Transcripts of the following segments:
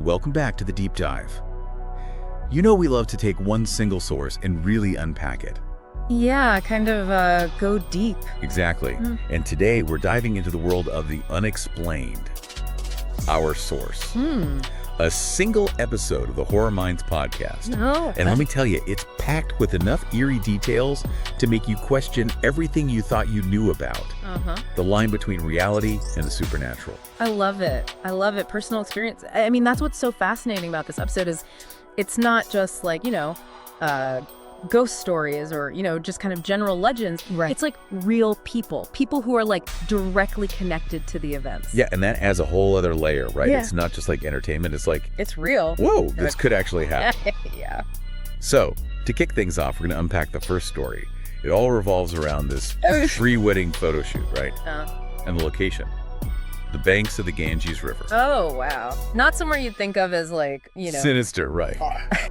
welcome back to the Deep Dive. You know we love to take one single source and really unpack it. Yeah, kind of go deep. Exactly. And today we're diving into the world of the unexplained. Our source. A single episode of the Horror Minds podcast. Oh. And let me tell you, it's packed with enough eerie details to make you question everything you thought you knew about. The line between reality and the supernatural. I love it. I love it. Personal experience. I mean, that's what's so fascinating about this episode is it's not just like, ghost stories or, just kind of general legends. Right. It's like real people who are like directly connected to the events. Yeah, and that adds a whole other layer, right? Yeah. It's not just like entertainment. It's like, It's real. whoa, this could actually happen. Yeah. So, to kick things off, we're going to unpack the first story. It all revolves around this pre-wedding photo shoot, right? And the location. The banks of the Ganges River. Oh, wow. Not somewhere you'd think of as like, Sinister, right?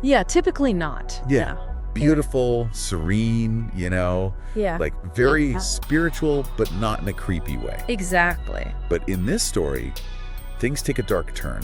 Yeah, typically not. Yeah. Beautiful, serene, Yeah. like very spiritual, but not in a creepy way. Exactly. But in this story, things take a dark turn,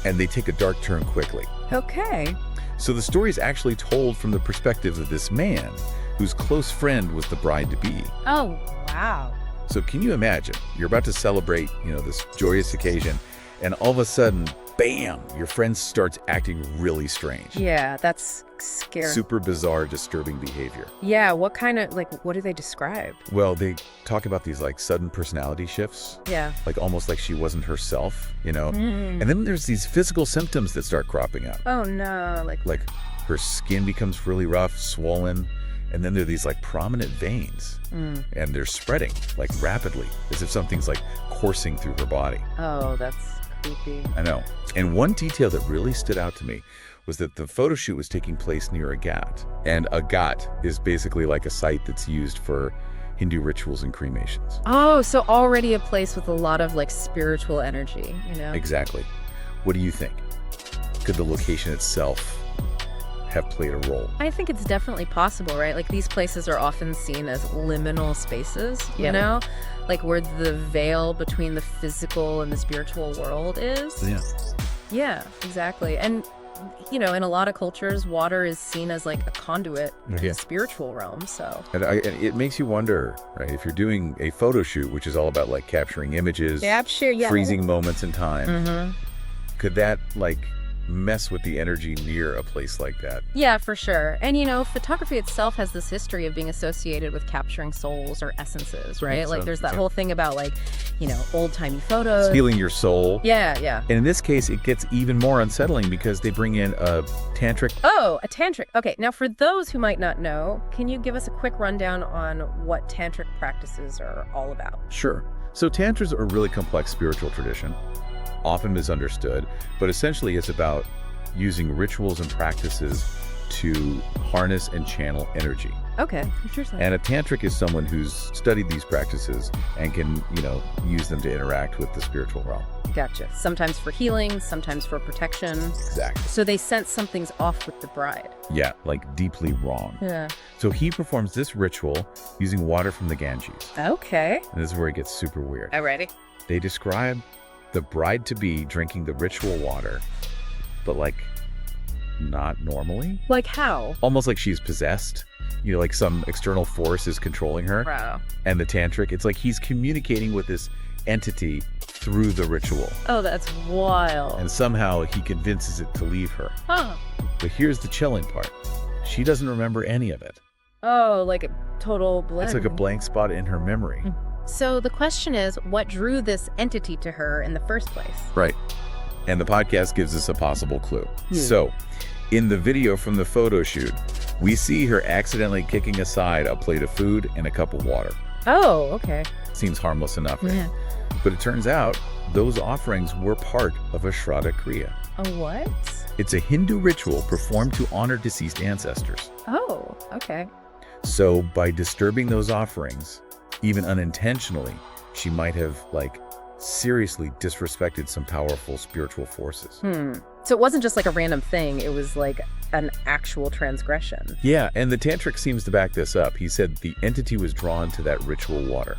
and they take a dark turn quickly. Okay. So the story is actually told from the perspective of this man, whose close friend was the bride-to-be. Oh, wow. So can you imagine, you're about to celebrate, this joyous occasion, and all of a sudden, bam, your friend starts acting really strange. Yeah, that's scary. Super bizarre, disturbing behavior. Yeah, what do they describe? Well, they talk about these like sudden personality shifts, Yeah. like almost like she wasn't herself, And then there's these physical symptoms that start cropping up. Oh no, Like her skin becomes really rough, swollen, and then there are these like prominent veins, and they're spreading like rapidly, as if something's like coursing through her body. oh, that's creepy. I know. And one detail that really stood out to me was that the photo shoot was taking place near a ghat. And a ghat is basically like a site that's used for Hindu rituals and cremations. Oh, so already a place with a lot of like spiritual energy, Exactly. What do you think? Could the location itself have played a role? I think it's definitely possible, right? Like these places are often seen as liminal spaces, like where the veil between the physical and the spiritual world is. Yeah. Yeah, exactly. And, in a lot of cultures, water is seen as like a conduit to Yeah. the spiritual realm, so. And it makes you wonder, right? If you're doing a photo shoot, which is all about like capturing images, freezing moments in time, could that like mess with the energy near a place like that? Yeah, for sure. And, photography itself has this history of being associated with capturing souls or essences, right? Like there's that whole thing about like, old-timey photos. Healing your soul. Yeah. And in this case, it gets even more unsettling because they bring in a tantric. Oh, a tantric. Okay, now for those who might not know, can you give us a quick rundown on what tantric practices are all about? Sure. So tantras are a really complex spiritual tradition, often misunderstood, but essentially it's about using rituals and practices to harness and channel energy. Okay, interesting. And a tantric is someone who's studied these practices and can, use them to interact with the spiritual realm. Gotcha. Sometimes for healing, sometimes for protection. Exactly. So they sense something's off with the bride. Yeah, like deeply wrong. Yeah. So he performs this ritual using water from the Ganges. Okay. And this is where it gets super weird. Alrighty. They describe the bride-to-be drinking the ritual water, but like not normally. Like how? Almost like she's possessed. Like some external force is controlling her. Wow. And the tantric, it's like he's communicating with this entity through the ritual. Oh, that's wild. And somehow he convinces it to leave her. Huh. But here's the chilling part. She doesn't remember any of it. Oh, like a total blank. It's like a blank spot in her memory. So the question is, what drew this entity to her in the first place? Right. And the podcast gives us a possible clue. So, in the video from the photo shoot, we see her accidentally kicking aside a plate of food and a cup of water. Oh, okay. Seems harmless enough, right? Yeah. But it turns out those offerings were part of a Shraddha Kriya. A what? It's a Hindu ritual performed to honor deceased ancestors. Oh, okay. So by disturbing those offerings, even unintentionally, she might have seriously disrespected some powerful spiritual forces. So it wasn't just like a random thing, it was like an actual transgression. Yeah, and the tantric seems to back this up. He said the entity was drawn to that ritual water,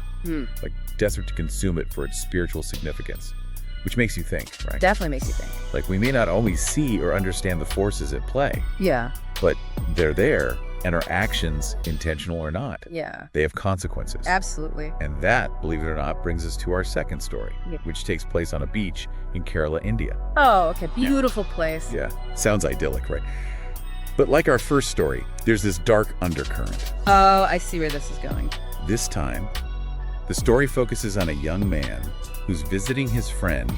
desperate to consume it for its spiritual significance, which makes you think, right? Definitely makes you think. Like, we may not always see or understand the forces at play, Yeah. but they're there, and our actions, intentional or not, Yeah. they have consequences. Absolutely. And that, believe it or not, brings us to our second story, Yeah. which takes place on a beach in Kerala, India. Oh, okay. Beautiful place. Yeah, sounds idyllic, right? But like our first story, there's this dark undercurrent. Oh, I see where this is going. This time, the story focuses on a young man who's visiting his friend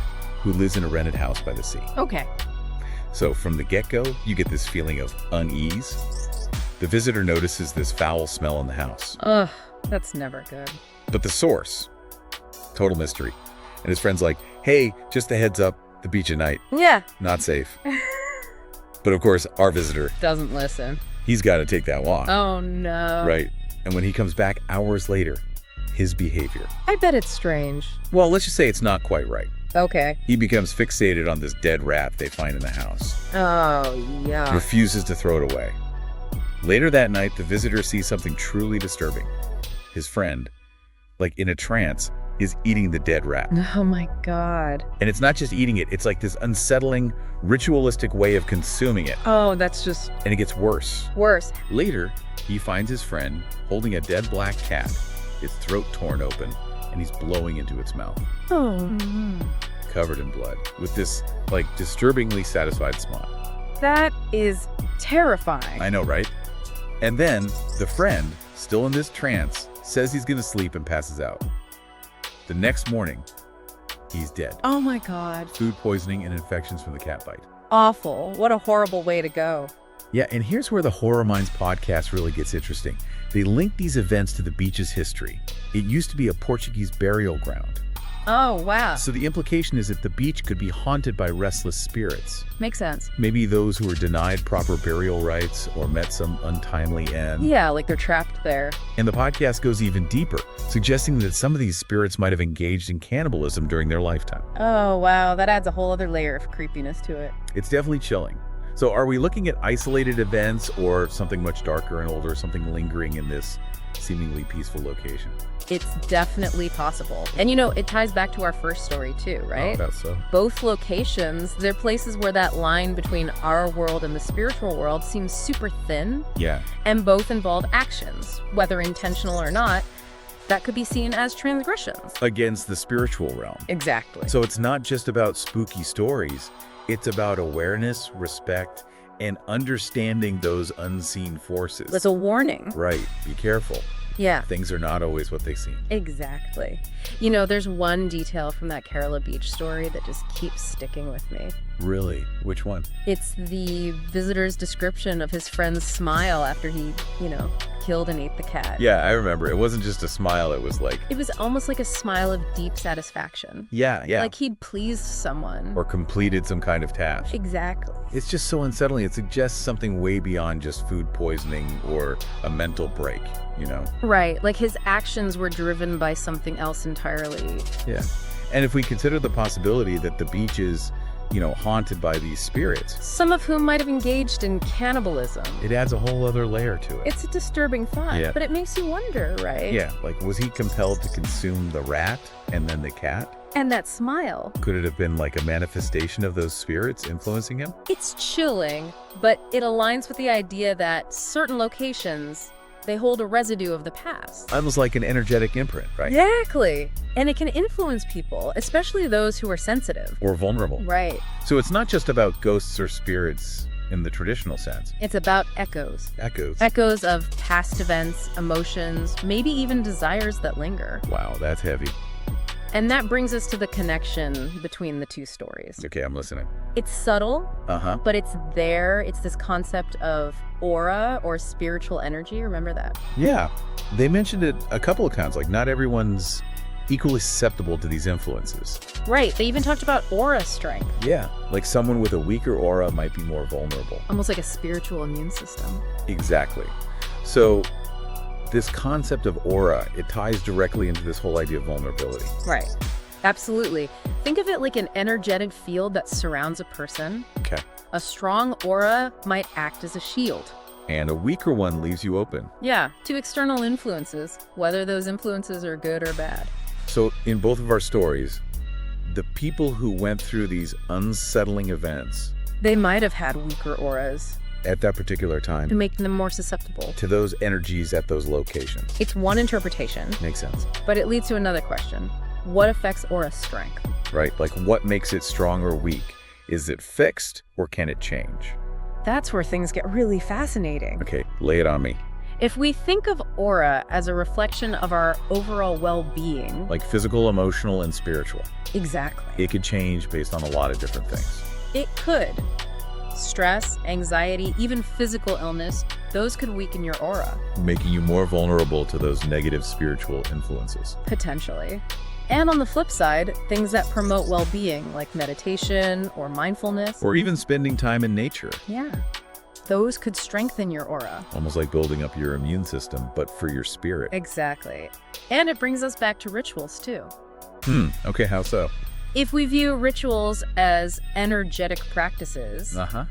who lives in a rented house by the sea. Okay. So from the get-go, you get this feeling of unease. The visitor notices this foul smell in the house. Ugh, that's never good. But the source, total mystery. And his friend's like, hey, just a heads up, the beach at night, Yeah. not safe. But of course, our visitor, Doesn't listen. he's got to take that walk. Oh, no. Right. And when he comes back hours later, his behavior. I bet it's strange. Well, let's just say it's not quite right. Okay. He becomes fixated on this dead rat they find in the house. Oh, yeah. Refuses to throw it away. Later that night, the visitor sees something truly disturbing. His friend, like in a trance, is eating the dead rat. Oh, my God. And it's not just eating it, it's like this unsettling, ritualistic way of consuming it. Oh, that's just And it gets worse. worse. Later, he finds his friend holding a dead black cat, its throat torn open, and he's blowing into its mouth, Oh. covered in blood, with this, like, disturbingly satisfied smile. That is terrifying. I know, right? And then, the friend, still in this trance, says he's gonna sleep and passes out. The next morning, he's dead. Oh, my God. Food poisoning and infections from the cat bite. Awful. What a horrible way to go. Yeah, and here's where the Horror Minds podcast really gets interesting. They link these events to the beach's history. It used to be a Portuguese burial ground. Oh, wow. So the implication is that the beach could be haunted by restless spirits. Makes sense. Maybe those who were denied proper burial rites or met some untimely end. Yeah, like they're trapped there. And the podcast goes even deeper, suggesting that some of these spirits might have engaged in cannibalism during their lifetime. Oh, wow. That adds a whole other layer of creepiness to it. It's definitely chilling. So are we looking at isolated events or something much darker and older, something lingering in this seemingly peaceful location? It's definitely possible. And it ties back to our first story too, right? Oh, that's so. Both locations, they're places where that line between our world and the spiritual world seems super thin, Yeah. and both involve actions, whether intentional or not, that could be seen as transgressions. Against the spiritual realm. Exactly. So it's not just about spooky stories. It's about awareness, respect, and understanding those unseen forces. That's a warning. Right. Be careful. Yeah. Things are not always what they seem. Exactly. There's one detail from that Kerala beach story that just keeps sticking with me. Really? Which one? It's the visitor's description of his friend's smile after he, killed and ate the cat. Yeah, I remember. It wasn't just a smile. It was like... It was almost like a smile of deep satisfaction. Yeah. Like he'd pleased someone. Or completed some kind of task. Exactly. It's just so unsettling. It suggests something way beyond just food poisoning or a mental break, Right. Like his actions were driven by something else entirely. Yeah. And if we consider the possibility that the beach is, haunted by these spirits, Some of whom might have engaged in cannibalism. it adds a whole other layer to it. It's a disturbing thought, Yeah. but it makes you wonder, right? Yeah, like, was he compelled to consume the rat and then the cat? And that smile. Could it have been like a manifestation of those spirits influencing him? It's chilling, but it aligns with the idea that certain locations, they hold a residue of the past. Almost like an energetic imprint, right? Exactly. And it can influence people, especially those who are sensitive. Or vulnerable. Right. So it's not just about ghosts or spirits in the traditional sense. It's about echoes. Echoes. Echoes of past events, emotions, maybe even desires that linger. Wow, that's heavy. And that brings us to the connection between the two stories. Okay, I'm listening. It's subtle, Uh-huh. but it's there. It's this concept of aura or spiritual energy. Remember that? Yeah. They mentioned it a couple of times, like not everyone's equally susceptible to these influences. Right. They even talked about aura strength, Yeah. Like someone with a weaker aura might be more vulnerable. almost like a spiritual immune system. Exactly. So this concept of aura, it ties directly into this whole idea of vulnerability. Right. Absolutely. Think of it like an energetic field that surrounds a person. Okay. A strong aura might act as a shield. And a weaker one leaves you open. Yeah, to external influences, whether those influences are good or bad. So in both of our stories, the people who went through these unsettling events They might have had weaker auras at that particular to time make them more susceptible. to those energies at those locations. It's one interpretation, Makes sense, but it leads to another question. What affects aura strength? right? Like, what makes it strong or weak? Is it fixed or can it change? That's where things get really fascinating. Okay, lay it on me. If we think of aura as a reflection of our overall well-being, Like physical, emotional, and spiritual. exactly, It could change based on a lot of different things. it could. Stress, anxiety, even physical illness, those could weaken your aura, Making you more vulnerable to those negative spiritual influences. potentially. And on the flip side, things that promote well-being, like meditation or mindfulness, Or even spending time in nature. yeah, those could strengthen your aura. Almost like building up your immune system, but for your spirit. Exactly. And it brings us back to rituals, too. Okay, how so? If we view rituals as energetic practices, Uh-huh.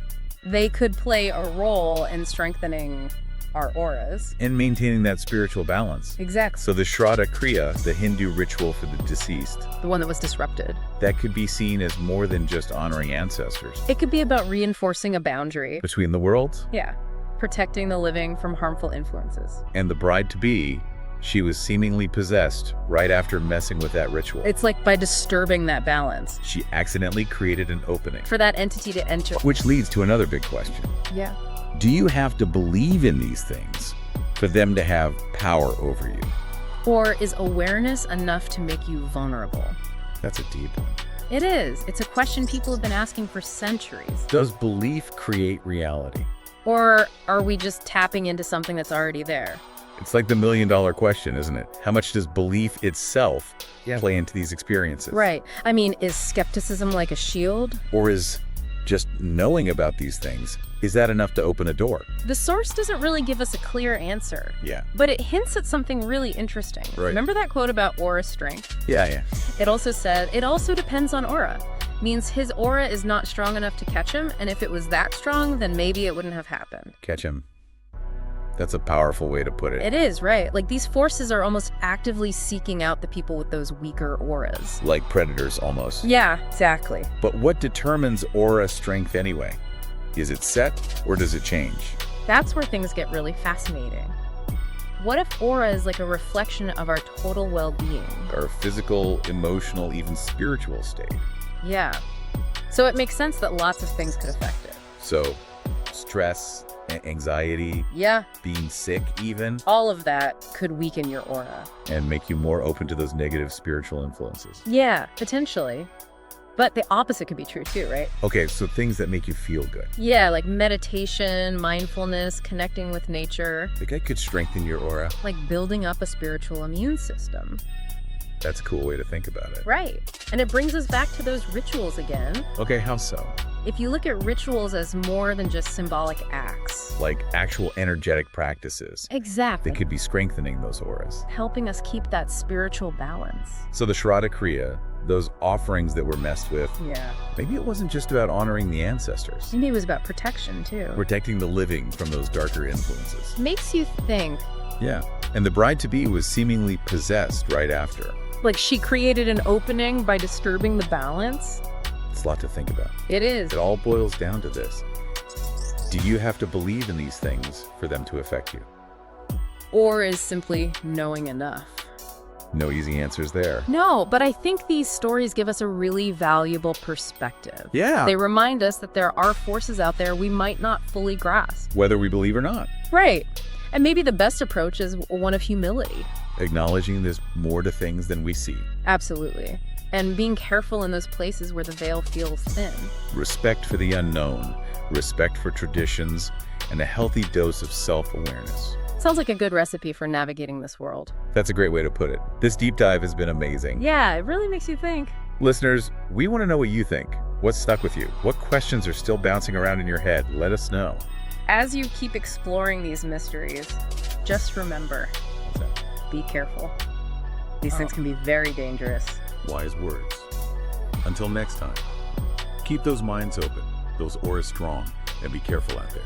they could play a role in strengthening our auras. And maintaining that spiritual balance. Exactly. So the Shraddha Kriya, the Hindu ritual for the deceased, The one that was disrupted. that could be seen as more than just honoring ancestors. It could be about reinforcing a boundary. Between the worlds Yeah. Protecting the living from harmful influences. and the bride-to-be, she was seemingly possessed right after messing with that ritual. It's like by disturbing that balance She accidentally created an opening. for that entity to enter. Which leads to another big question. Yeah. Do you have to believe in these things for them to have power over you? Or is awareness enough to make you vulnerable? That's a deep one. It is. It's a question people have been asking for centuries. Does belief create reality? Or are we just tapping into something that's already there? It's like the million-dollar question, isn't it? How much does belief itself play into these experiences? Right. I mean, is skepticism like a shield? Or is just knowing about these things, is that enough to open a door? The source doesn't really give us a clear answer, Yeah. but it hints at something really interesting. Right. Remember that quote about aura strength? Yeah. It also said, it also depends on aura. Means his aura is not strong enough to catch him, and if it was that strong, then maybe it wouldn't have happened. Catch him. That's a powerful way to put it. It is, right? Like these forces are almost actively seeking out the people with those weaker auras. Like predators, almost. Yeah, exactly. But what determines aura strength anyway? Is it set, or does it change? That's where things get really fascinating. What if aura is like a reflection of our total well-being? Our physical, emotional, even spiritual state. Yeah. So it makes sense that lots of things could affect it. So, stress, anxiety, Yeah, being sick even, all of that could weaken your aura. and make you more open to those negative spiritual influences. Yeah, potentially. But the opposite could be true too, right? Okay, so things that make you feel good. Yeah, like meditation, mindfulness, connecting with nature, Like that could strengthen your aura. like building up a spiritual immune system. That's a cool way to think about it. Right. And it brings us back to those rituals again. Okay, how so? If you look at rituals as more than just symbolic acts. Like actual energetic practices. Exactly. They could be strengthening those auras. Helping us keep that spiritual balance. So the Shraddha Kriya, those offerings that were messed with, Yeah. maybe it wasn't just about honoring the ancestors. Maybe it was about protection too. Protecting the living from those darker influences. Makes you think, Yeah. And the bride-to-be was seemingly possessed right after. like she created an opening by disturbing the balance. It's a lot to think about. It is. It all boils down to this. Do you have to believe in these things for them to affect you? Or is simply knowing enough. No easy answers there. No, but I think these stories give us a really valuable perspective. Yeah. They remind us that there are forces out there we might not fully grasp. Whether we believe or not. Right. And maybe the best approach is one of humility. Acknowledging there's more to things than we see. Absolutely. And being careful in those places where the veil feels thin. Respect for the unknown, respect for traditions, and a healthy dose of self-awareness. Sounds like a good recipe for navigating this world. That's a great way to put it. This deep dive has been amazing. Yeah, it really makes you think. Listeners, we want to know what you think. What's stuck with you? What questions are still bouncing around in your head? Let us know. As you keep exploring these mysteries, just remember, be careful. These things can be very dangerous. Wise words. Until next time, keep those minds open, those auras strong, and be careful out there.